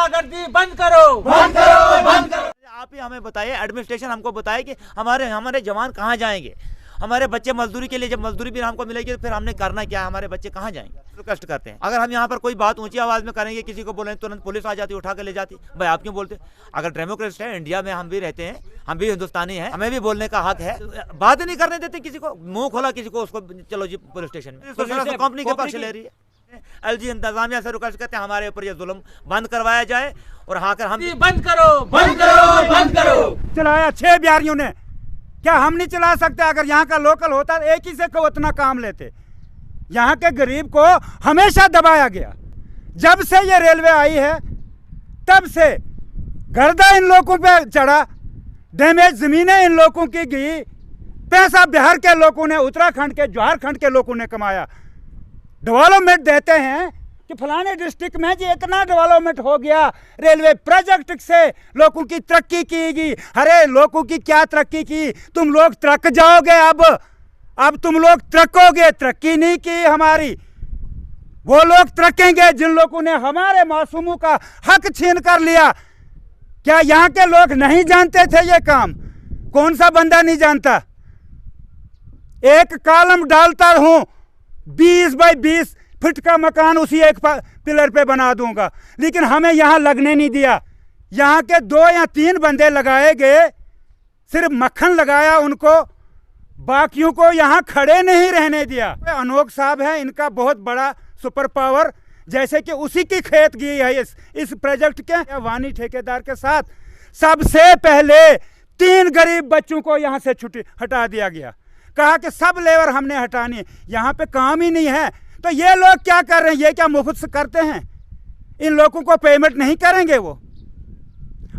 गुंडागर्दी बंद करो, बंद करो, बंद करो। आप ही हमें बताइए, एडमिनिस्ट्रेशन हमको बताए कि हमारे जवान कहाँ जाएंगे, हमारे बच्चे मजदूरी के लिए जब मजदूरी भी हमको मिलेगी तो फिर हमने करना क्या है, हमारे बच्चे कहाँ जाएंगे। रिक्वेस्ट करते हैं, अगर हम यहाँ पर कोई बात ऊंची आवाज में करेंगे, किसी को बोलेंगे तुरंत पुलिस आ जाती, उठा के ले जाती। भाई आप क्यों बोलते? अगर डेमोक्रेट है, इंडिया में हम भी रहते हैं, हम भी हिंदुस्तानी हैं, हमें भी बोलने का हक है। बात नहीं करने देते किसी को, मुंह खोला किसी को, उसको चलो जी पुलिस स्टेशन में। कंपनी के पक्ष ले रही है। एलजी इंतजामिया से रिक्वेस्ट करते हैं हमारे ऊपर ये जुल्म बंद करवाया जाए और हाकर हम बंद करो, बंद करो, बंद करो। चलाया 6 बिहारियों ने, क्या हम नहीं चला सकते? अगर यहाँ का लोकल होता एक ही से को उतना काम लेते। यहाँ के गरीब को हमेशा दबाया गया। जब से ये रेलवे आई है तब से गर्दा इन लोगों पे चढ़ा, डैमेज जमीनें इन लोगों की गई, पैसा बिहार के लोगों ने, उत्तराखंड के, झारखंड के लोगों ने कमाया। डेवलपमेंट देते हैं कि फलाने डिस्ट्रिक्ट में जी इतना डेवलपमेंट हो गया, रेलवे प्रोजेक्ट से लोगों की तरक्की की। अरे लोगों की क्या तरक्की की? तुम लोग तरक जाओगे, अब तुम लोग तरकोगे। तरक्की नहीं की हमारी, वो लोग तरकेंगे जिन लोगों ने हमारे मासूमों का हक छीन कर लिया। क्या यहाँ के लोग नहीं जानते थे ये काम? कौन सा बंदा नहीं जानता? एक कॉलम डालता हूं, 20 बाई 20 फीट का मकान उसी एक पिलर पे बना दूंगा, लेकिन हमें यहाँ लगने नहीं दिया। यहाँ के 2 या 3 बंदे लगाए गए, सिर्फ मक्खन लगाया उनको, बाकियों को यहाँ खड़े नहीं रहने दिया। अनोख साहब है, इनका बहुत बड़ा सुपर पावर, जैसे कि उसी की खेत गई है इस प्रोजेक्ट के वानी ठेकेदार के साथ। सबसे पहले 3 गरीब बच्चों को यहाँ से छुट्टी हटा दिया गया, कहा कि सब लेबर हमने हटानी है, यहाँ पे काम ही नहीं है। तो ये लोग क्या कर रहे हैं? ये क्या मुफ्त से करते हैं? इन लोगों को पेमेंट नहीं करेंगे वो?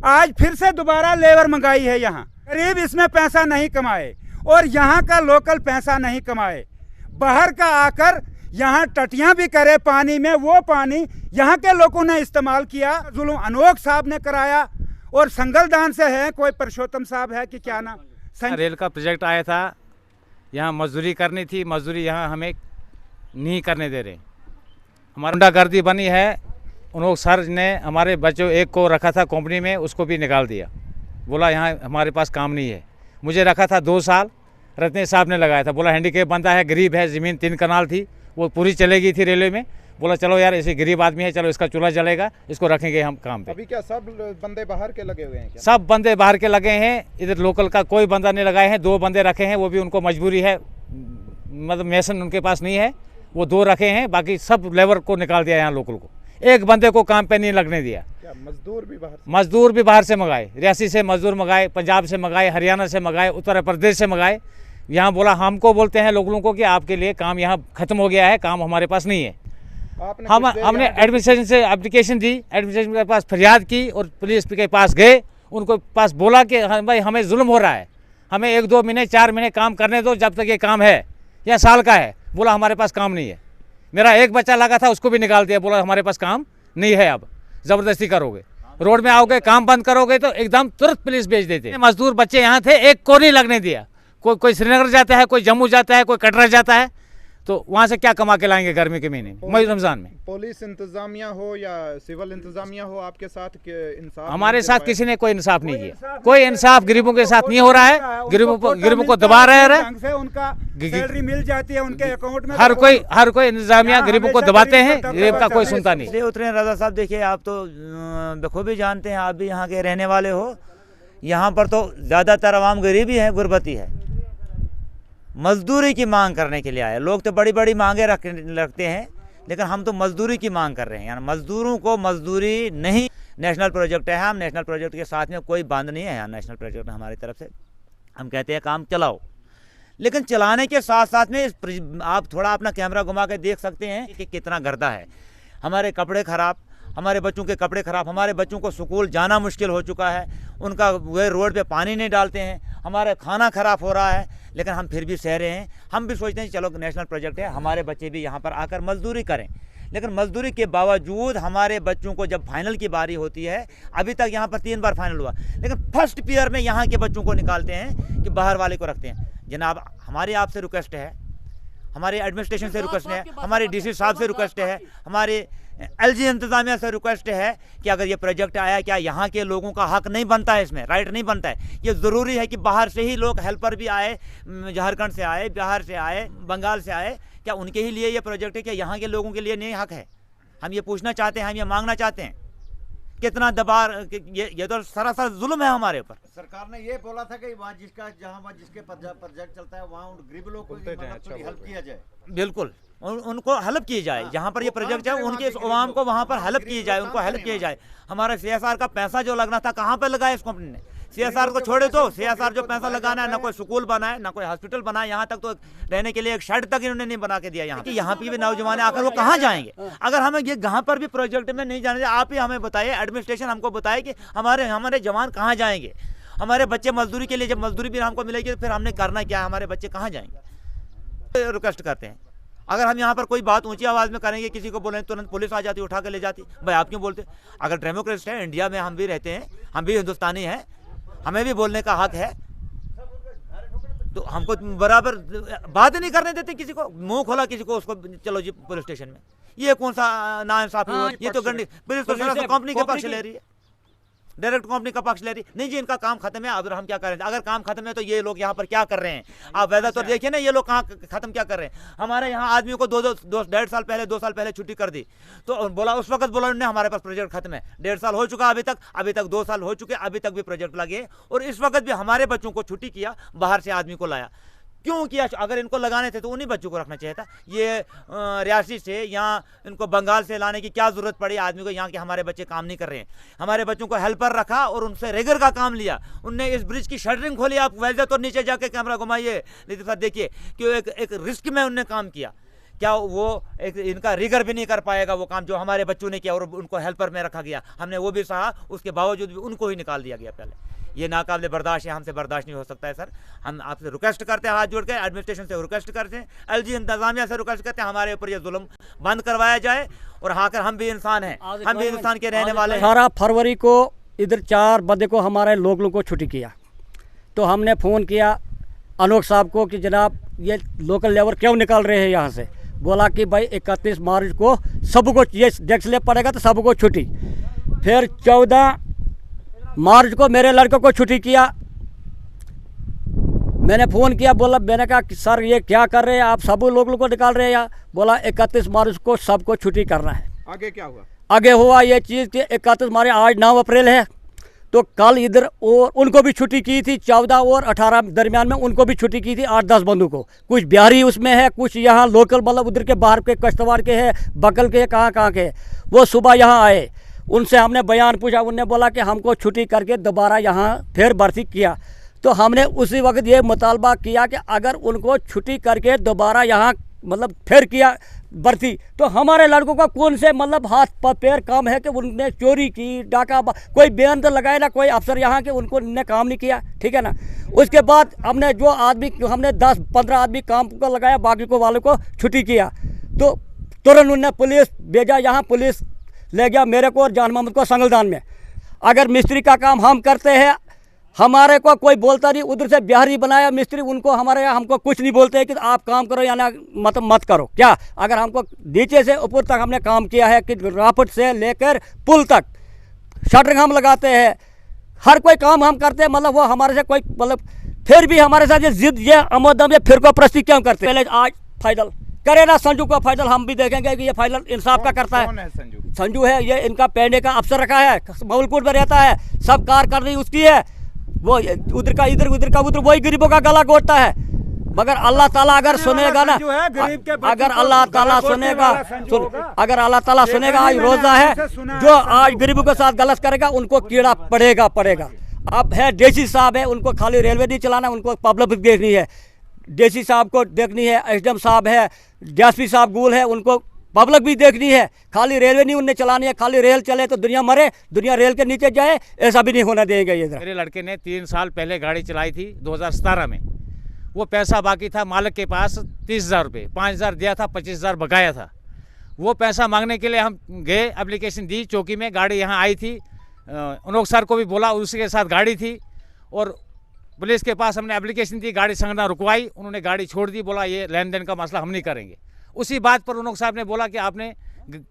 आज फिर से दोबारा लेबर मंगाई है यहाँ। गरीब इसमें पैसा नहीं कमाए और यहाँ का लोकल पैसा नहीं कमाए, बाहर का आकर यहाँ टटियाँ भी करे पानी में, वो पानी यहाँ के लोगों ने इस्तेमाल किया। जुल्म अनोख साहब ने कराया और संगलदान से है, कोई परशोत्तम साहब है कि क्या नाम। रेल का प्रोजेक्ट आया था, यहाँ मजदूरी करनी थी, मजदूरी यहाँ हमें नहीं करने दे रहे। हमारी गुंडागर्दी बनी है। उन लोग सर ने हमारे बच्चों एक को रखा था कंपनी में, उसको भी निकाल दिया, बोला यहाँ हमारे पास काम नहीं है। मुझे रखा था 2 साल, रत्ने साहब ने लगाया था, बोला हैंडीकेप बंदा है, गरीब है, ज़मीन 3 कनाल थी, वो पूरी चले गई थी रेलवे में। बोला चलो यार ऐसे गरीब आदमी है, चलो इसका चूल्हा जलेगा, इसको रखेंगे हम काम पे। अभी क्या सब बंदे बाहर के लगे हुए हैं क्या? सब बंदे बाहर के लगे हैं, इधर लोकल का कोई बंदा नहीं लगाए हैं। 2 बंदे रखे हैं, वो भी उनको मजबूरी है, मतलब मेसन उनके पास नहीं है, वो 2 रखे हैं, बाकी सब लेबर को निकाल दिया यहाँ लोकल को। एक बंदे को काम पे नहीं लगने दिया। क्या मजदूर भी बाहर से मंगाए, रियासी से मजदूर मंगाए, पंजाब से मंगाए, हरियाणा से मंगाए, उत्तर प्रदेश से मंगाए। यहाँ बोला हमको बोलते हैं लोगों को कि आपके लिए काम यहाँ खत्म हो गया है, काम हमारे पास नहीं है। हमने एडमिनिस्ट्रेशन से एप्लीकेशन दी, एडमिनिस्ट्रेशन के पास फरियाद की और पुलिस के पास गए, उनको पास बोला कि भाई हमें जुल्म हो रहा है, हमें 1-2 महीने 4 महीने काम करने दो, जब तक ये काम है या साल का है। बोला हमारे पास काम नहीं है। मेरा एक बच्चा लगा था, उसको भी निकाल दिया, बोला हमारे पास काम नहीं है, अब ज़बरदस्ती करोगे, रोड में आओगे, काम बंद करोगे तो एकदम तुरंत पुलिस भेज देते। मजदूर बच्चे यहाँ थे, एक को नहीं लगने दिया। कोई श्रीनगर जाता है, कोई जम्मू जाता है, कोई कटरा जाता है, तो वहाँ से क्या कमा के लाएंगे गर्मी के महीने में, मई रमजान में। पुलिस इंतजामिया हो या सिविल इंतजामिया हो, आपके साथ इंसाफ? हमारे साथ किसी ने कोई इंसाफ नहीं किया, कोई इंसाफ गरीबों के साथ नहीं हो रहा है। गरीबों को दबा रहे हैं, उनका सैलरी मिल जाती है उनके अकाउंट में। हर कोई इंतजामिया गरीबों को दबाते हैं, गरीब का कोई सुनता नहीं। उतरे रजा साहब, देखिए आप तो बखूबी जानते हैं, आप भी यहाँ के रहने वाले हो। यहाँ पर तो ज़्यादातर आवाम गरीबी है, गुर्बती है, मजदूरी की मांग करने के लिए आए। लोग तो बड़ी बड़ी मांगे रखते हैं, लेकिन हम तो मजदूरी की मांग कर रहे हैं। यानी मजदूरों को मजदूरी नहीं। नेशनल प्रोजेक्ट है, हम नेशनल प्रोजेक्ट के साथ में कोई बांध नहीं है। यहाँ नेशनल प्रोजेक्ट हमारी तरफ से, हम कहते हैं काम चलाओ, लेकिन चलाने के साथ साथ में आप थोड़ा अपना कैमरा घुमा के देख सकते हैं कि कितना गर्दा है। हमारे कपड़े ख़राब, हमारे बच्चों के कपड़े ख़राब, हमारे बच्चों को स्कूल जाना मुश्किल हो चुका है, उनका वे रोड पे पानी नहीं डालते हैं, हमारा खाना ख़राब हो रहा है, लेकिन हम फिर भी सह रहे हैं। हम भी सोचते हैं चलो नेशनल प्रोजेक्ट है, हमारे बच्चे भी यहाँ पर आकर मजदूरी करें, लेकिन मजदूरी के बावजूद हमारे बच्चों को जब फाइनल की बारी होती है, अभी तक यहाँ पर 3 बार फाइनल हुआ, लेकिन फर्स्ट ईयर में यहाँ के बच्चों को निकालते हैं कि बाहर वाले को रखते हैं। जनाब हमारी आपसे रिक्वेस्ट है, हमारे एडमिनिस्ट्रेशन से रिक्वेस्ट है, हमारे डीसी साहब से रिक्वेस्ट है, हमारे एलजी इंतजामिया से रिक्वेस्ट है कि अगर ये प्रोजेक्ट आया, क्या यहाँ के लोगों का हक नहीं बनता है, इसमें राइट नहीं बनता है? ये ज़रूरी है कि बाहर से ही लोग हेल्पर भी आए, झारखंड से आए, बिहार से आए, बंगाल से आए, क्या उनके ही लिए ये प्रोजेक्ट है, क्या यहाँ के लोगों के लिए नहीं हक है? हम ये पूछना चाहते हैं, हम ये मांगना चाहते हैं। कितना दबाव, ये तो सरासर जुल्म है हमारे ऊपर। सरकार ने ये बोला था कि वहाँ जिसके प्रोजेक्ट चलता है वहाँ उन गरीब लोगों को थोड़ी हेल्प किया जाए। बिल्कुल, उनको हेल्प की जाए। जहाँ पर ये प्रोजेक्ट है उनके अवाम को वहाँ पर हेल्प की जाए, उनको हेल्प किया जाए। हमारा CSR का पैसा जो लगना था कहाँ पर लगा है इस कंपनी ने? CSR को छोड़े तो CSR जो पैसा लगाना है, ना कोई स्कूल बना है, ना कोई हॉस्पिटल बना है, यहाँ तक तो रहने के लिए एक शेड तक इन्होंने नहीं बना के दिया। यहाँ कि यहाँ पे भी नौजवान आकर वो कहाँ जाएंगे? अगर हमें ये यहाँ पर भी प्रोजेक्ट में नहीं जाने, आप ही हमें बताइए, एडमिनिस्ट्रेशन हमको बताए कि हमारे जवान कहाँ जाएंगे? हमारे बच्चे मजदूरी के लिए, जब मजदूरी भी हमको मिलेगी तो फिर हमने करना क्या है? हमारे बच्चे कहाँ जाएंगे? रिक्वेस्ट करते हैं, अगर हम यहाँ पर कोई बात ऊंची आवाज़ में करेंगे, किसी को बोलें, तुरंत पुलिस आ जाती, उठा के ले जाती। भाई आप क्यों बोलते? अगर डेमोक्रेसी है, इंडिया में हम भी रहते हैं, हम भी हिंदुस्तानी हैं, हमें भी बोलने का हक है, तो हमको बराबर बात नहीं करने देते किसी को। मुंह खोला किसी को, उसको चलो जी पुलिस स्टेशन में। ये कौन सा नाइंसाफी? ये तो गंदी पुलिस तो कंपनी के पक्ष ले रही है, डायरेक्ट कंपनी का पक्ष ले रही। नहीं जी, इनका काम खत्म है, अब हम क्या करें? अगर काम खत्म है तो ये लोग यहाँ पर क्या कर रहे हैं? आप वैसा तो देखिए ना, ये लोग कहाँ खत्म क्या कर रहे हैं? हमारे यहाँ आदमी को 2 साल पहले छुट्टी कर दी, तो बोला उस वक्त बोला उन्होंने हमारे पास प्रोजेक्ट खत्म है। 1.5 साल हो चुका, अभी तक 2 साल हो चुके, अभी तक भी प्रोजेक्ट लगे, और इस वक्त भी हमारे बच्चों को छुट्टी किया, बाहर से आदमी को लाया। क्यों किया? अगर इनको लगाने थे तो उन्हीं बच्चों को रखना चाहिए था। ये रियासी से यहाँ इनको बंगाल से लाने की क्या ज़रूरत पड़ी आदमी को? यहाँ के हमारे बच्चे काम नहीं कर रहे हैं, हमारे बच्चों को हेल्पर रखा और उनसे रेगर का काम लिया। उनने इस ब्रिज की शटरिंग खोली। आप वैसे तो नीचे जाके कैमरा घुमाइए, लेकिन साथ देखिए कि एक रिस्क में उनने काम किया। क्या वो एक इनका रिगर भी नहीं कर पाएगा वो काम जो हमारे बच्चों ने किया, और उनको हेल्पर में रखा गया। हमने वो भी सहा, उसके बावजूद भी उनको ही निकाल दिया गया पहले। ये नाकाबिले बर्दाश्त है, हमसे बर्दाश्त नहीं हो सकता है सर। हम आपसे रिक्वेस्ट करते हैं, हाथ जोड़ के एडमिनिस्ट्रेशन से रिक्वेस्ट करते हैं, एलजी इंतजामिया से रिक्वेस्ट करते हैं, हमारे ऊपर ये जुल्म बंद करवाया जाए। और आकर हम भी इंसान हैं, हम भी इंसान के रहने वाले हैं। 18 फरवरी को इधर 4 बजे को हमारे लोगों को छुट्टी किया, तो हमने फ़ोन किया अनोख साहब को कि जनाब ये लोकल लेबर क्यों निकाल रहे हैं यहाँ से? बोला कि भाई 31 मार्च को सबको ये डेस्क स्लैब पड़ेगा तो सबको छुट्टी। फिर 14 मार्च को मेरे लड़के को छुट्टी किया। मैंने फ़ोन किया, बोला, मैंने कहा कि सर ये क्या कर रहे हैं आप, सब लोगों को निकाल रहे हैं यहाँ? बोला 31 मार्च को सबको छुट्टी करना है। आगे क्या हुआ? आगे हुआ ये चीज़ कि 31 मार्च, आज 9 अप्रैल है, तो कल इधर और उनको भी छुट्टी की थी। 14 और 18 दरमियान में उनको भी छुट्टी की थी 8-10 बंदों को। कुछ बिहारी उसमें है, कुछ यहाँ लोकल मतलब उधर के बाहर के कश्तवाड़ के हैं, बगल के कहाँ के। वो सुबह यहाँ आए, उनसे हमने बयान पूछा, उनने बोला कि हमको छुट्टी करके दोबारा यहाँ फिर भर्ती किया। तो हमने उसी वक्त ये मुतालबा किया कि अगर उनको छुट्टी करके दोबारा यहाँ मतलब फिर किया भर्ती, तो हमारे लड़कों का कौन से मतलब हाथ पैर काम है कि उनने चोरी की, डाका, कोई बयान तो लगाए ना कोई अफसर यहाँ के, उनको ने काम नहीं किया, ठीक है ना। उसके बाद हमने जो आदमी, हमने 10-15 आदमी काम को लगाया, बाकी को वालों को छुट्टी किया, तो तुरंत उनने पुलिस भेजा यहाँ, पुलिस ले गया मेरे को और जान मोहम्मद को संगलदान में। अगर मिस्त्री का काम हम करते हैं, हमारे को कोई बोलता नहीं, उधर से बिहारी बनाया मिस्त्री, उनको हमारे यहाँ हमको कुछ नहीं बोलते हैं कि आप काम करो या ना मत करो। क्या अगर हमको नीचे से ऊपर तक हमने काम किया है कि रापट से लेकर पुल तक शटरिंग हम लगाते हैं, हर कोई काम हम करते हैं, मतलब वो हमारे से कोई मतलब फिर भी हमारे साथ ये जिद, ये अमोदम, ये फिर को प्रस्ती क्यों करते? पहले आज फाइनल करे ना संजू का फाइनल, हम भी देखेंगे कि ये फाइनल इंसाफ का करता है। कौन है संजू? संजू है, ये इनका पहने का अफसर रखा है, मौलपुर में रहता है, सब कार कर रही उसकी है, वो उधर का इधर, उधर का उधर, वही गरीबों का गला घोटता है। मगर अल्लाह ताला अगर सुनेगा ना, अगर अल्लाह ताला सुनेगा, अगर अल्लाह ताला सुनेगा, आज रोजा है, जो आज गरीबों के साथ गलत करेगा उनको कीड़ा पड़ेगा। अब है डीसी साहब है, उनको खाली रेलवे नहीं चलाना, उनको पब्लिक देखनी है, डीसी साहब को देखनी है, एसडीएम साहब है, डीएसपी साहब गुल है, उनको पब्लिक भी देखनी है। खाली रेलवे नहीं उन्हें चलानी है, खाली रेल चले तो दुनिया मरे, दुनिया रेल के नीचे जाए, ऐसा भी नहीं होना देंगे इधर। मेरे लड़के ने 3 साल पहले गाड़ी चलाई थी 2017 में, वो पैसा बाकी था मालिक के पास 30,000 रुपये, 5,000 दिया था, 25,000 बकाया था। वो पैसा मांगने के लिए हम गए, एप्लीकेशन दी चौकी में, गाड़ी यहाँ आई थी, अनोख सर को भी बोला, उसी के साथ गाड़ी थी, और पुलिस के पास हमने एप्लीकेशन दी, गाड़ी संगना रुकवाई, उन्होंने गाड़ी छोड़ दी, बोला ये लेन देन का मसला हम नहीं करेंगे। उसी बात पर अनोख साहब ने बोला कि आपने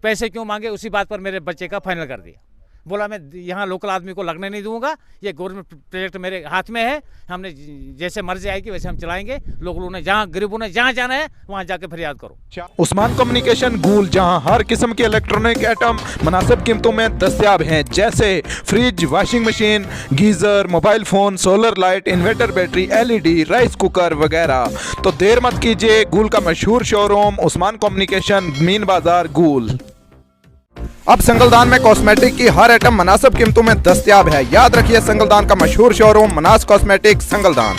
पैसे क्यों मांगे, उसी बात पर मेरे बच्चे का फाइनल कर दिया। बोला मैं यहाँ लोकल आदमी को लगने नहीं दूंगा, ये गवर्नमेंट प्रोजेक्ट मेरे हाथ में है, हमने जैसे मर्जी आएगी वैसे हम चलाएंगे। लोगों ने जहाँ गरीबों ने जहाँ जाना है वहाँ जाके फरियाद करो। उस्मान कम्युनिकेशन गूल, जहां हर किस्म के इलेक्ट्रॉनिक आइटम मुनासिब कीमतों में दस्तयाब हैं, जैसे fridge, washing machine, geyser, mobile phone, solar light, inverter battery, LED, rice cooker वगैरह। तो देर मत कीजिए, गूल का मशहूर शोरूम उस्मान कम्युनिकेशन, मीन बाजार, गूल। अब संगलदान में कॉस्मेटिक की हर आइटम मुनासिब कीमतों में दस्तयाब है। याद रखिए, संगलदान का मशहूर शोरूम मनास कॉस्मेटिक, संगलदान।